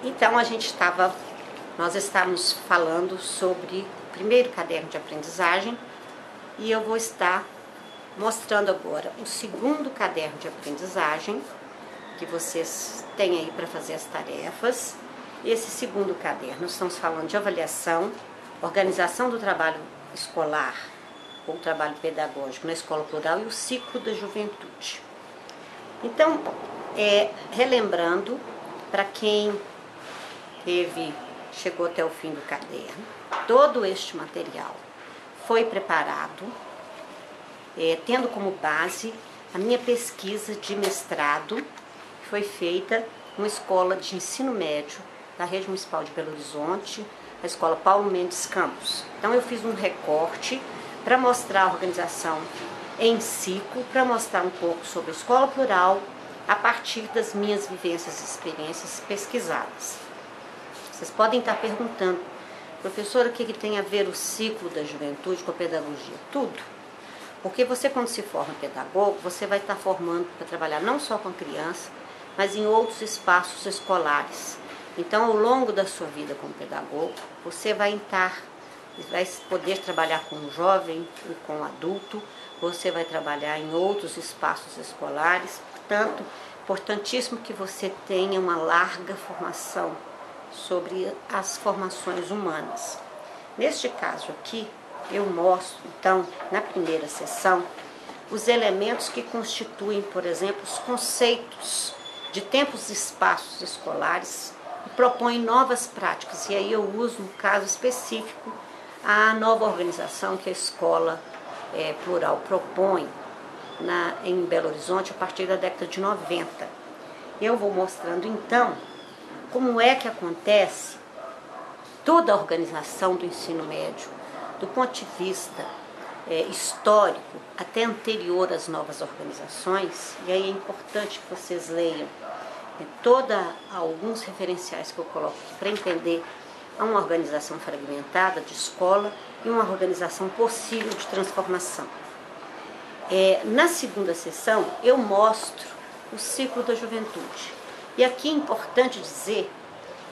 Então nós estávamos falando sobre o primeiro caderno de aprendizagem e eu vou estar mostrando agora o segundo caderno de aprendizagem que vocês têm aí para fazer as tarefas. Esse segundo caderno, estamos falando de avaliação, organização do trabalho escolar ou trabalho pedagógico na escola plural e o ciclo da juventude. Então, relembrando, para quem chegou até o fim do caderno, todo este material foi preparado, tendo como base a minha pesquisa de mestrado, que foi feita numa escola de ensino médio da Rede Municipal de Belo Horizonte, a Escola Paulo Mendes Campos. Então eu fiz um recorte para mostrar a organização em ciclo, para mostrar um pouco sobre a escola plural, a partir das minhas vivências e experiências pesquisadas. Vocês podem estar perguntando, professora, o que tem a ver o ciclo da juventude com a pedagogia? Tudo. Porque você, quando se forma pedagogo, você vai estar formando para trabalhar não só com a criança, mas em outros espaços escolares. Então, ao longo da sua vida como pedagogo, você vai poder trabalhar com o jovem e com o adulto, você vai trabalhar em outros espaços escolares, portanto, importantíssimo que você tenha uma larga formação sobre as formações humanas. Neste caso aqui, eu mostro, então, na primeira sessão, os elementos que constituem, por exemplo, os conceitos de tempos e espaços escolares e propõem novas práticas. E aí eu uso, no caso específico, a nova organização que a escola plural propõe em Belo Horizonte a partir da década de 90. Eu vou mostrando, então, como é que acontece toda a organização do ensino médio, do ponto de vista histórico, até anterior às novas organizações. E aí é importante que vocês leiam alguns referenciais que eu coloco aqui para entender uma organização fragmentada de escola e uma organização possível de transformação. Na segunda sessão, eu mostro o ciclo da juventude. E aqui é importante dizer,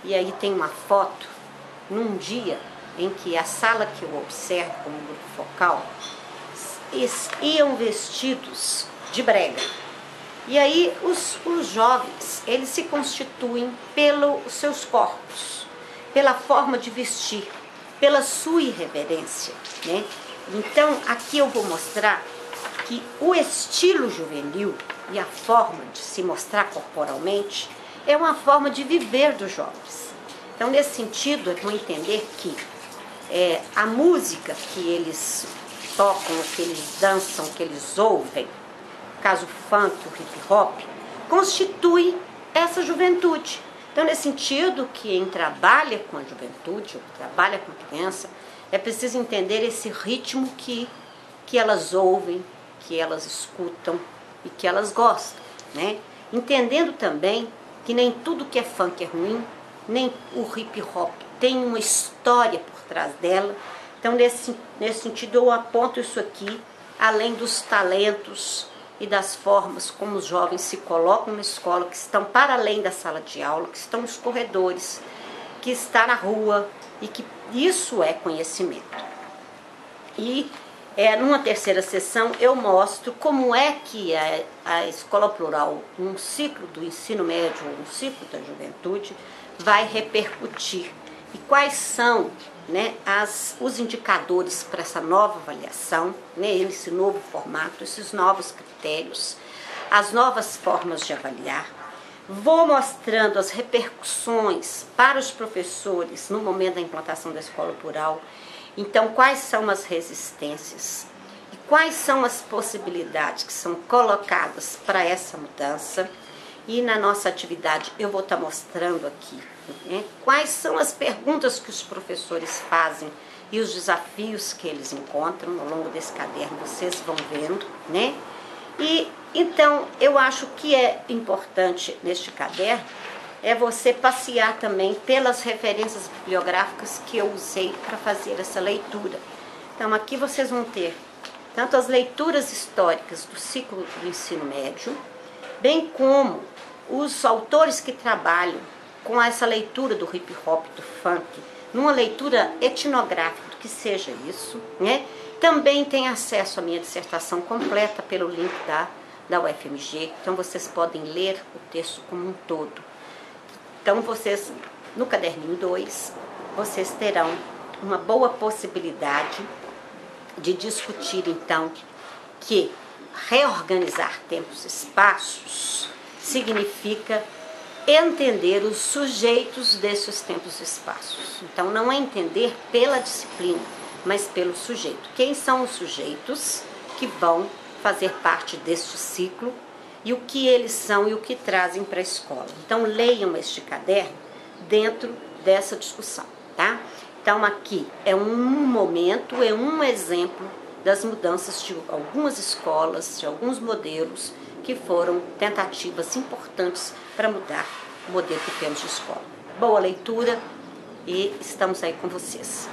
e aí tem uma foto, num dia em que a sala que eu observo como grupo focal, iam vestidos de brega. E aí os jovens, eles se constituem pelos seus corpos, pela forma de vestir, pela sua irreverência, né? Então, aqui eu vou mostrar que o estilo juvenil e a forma de se mostrar corporalmente é uma forma de viver dos jovens. Então, nesse sentido, é bom entender que a música que eles tocam, que eles dançam, que eles ouvem, no caso o funk, o hip hop, constitui essa juventude. Então, nesse sentido, quem trabalha com a juventude, ou trabalha com a criança, é preciso entender esse ritmo que elas ouvem, que elas escutam e que elas gostam, né? Entendendo também que nem tudo que é funk é ruim, nem o hip hop tem uma história por trás dela. Então, nesse sentido, eu aponto isso aqui, além dos talentos e das formas como os jovens se colocam na escola, que estão para além da sala de aula, que estão nos corredores, que está na rua, e que isso é conhecimento. E numa terceira sessão eu mostro como é que a escola plural, um ciclo do ensino médio, um ciclo da juventude, vai repercutir. E quais são, né, os indicadores para essa nova avaliação, né, esse novo formato, esses novos critérios, as novas formas de avaliar. Vou mostrando as repercussões para os professores no momento da implantação da escola plural. Então, quais são as resistências e quais são as possibilidades que são colocadas para essa mudança. E na nossa atividade eu vou estar mostrando aqui, né, quais são as perguntas que os professores fazem e os desafios que eles encontram ao longo desse caderno, vocês vão vendo, né? E então eu acho que é importante neste caderno você passear também pelas referências bibliográficas que eu usei para fazer essa leitura. Então aqui vocês vão ter tanto as leituras históricas do ciclo do ensino médio, bem como os autores que trabalham com essa leitura do hip hop, do funk, numa leitura etnográfica do que seja isso, né? Também tem acesso à minha dissertação completa pelo link da UFMG, então vocês podem ler o texto como um todo. Então vocês, no caderninho 2, vocês terão uma boa possibilidade de discutir então que reorganizar tempos e espaços significa entender os sujeitos desses tempos e espaços. Então não é entender pela disciplina, mas pelo sujeito. Quem são os sujeitos que vão fazer parte deste ciclo e o que eles são e o que trazem para a escola. Então leiam este caderno dentro dessa discussão, tá? Então aqui é um momento, é um exemplo das mudanças de algumas escolas, de alguns modelos que foram tentativas importantes para mudar o modelo que temos de escola. Boa leitura e estamos aí com vocês.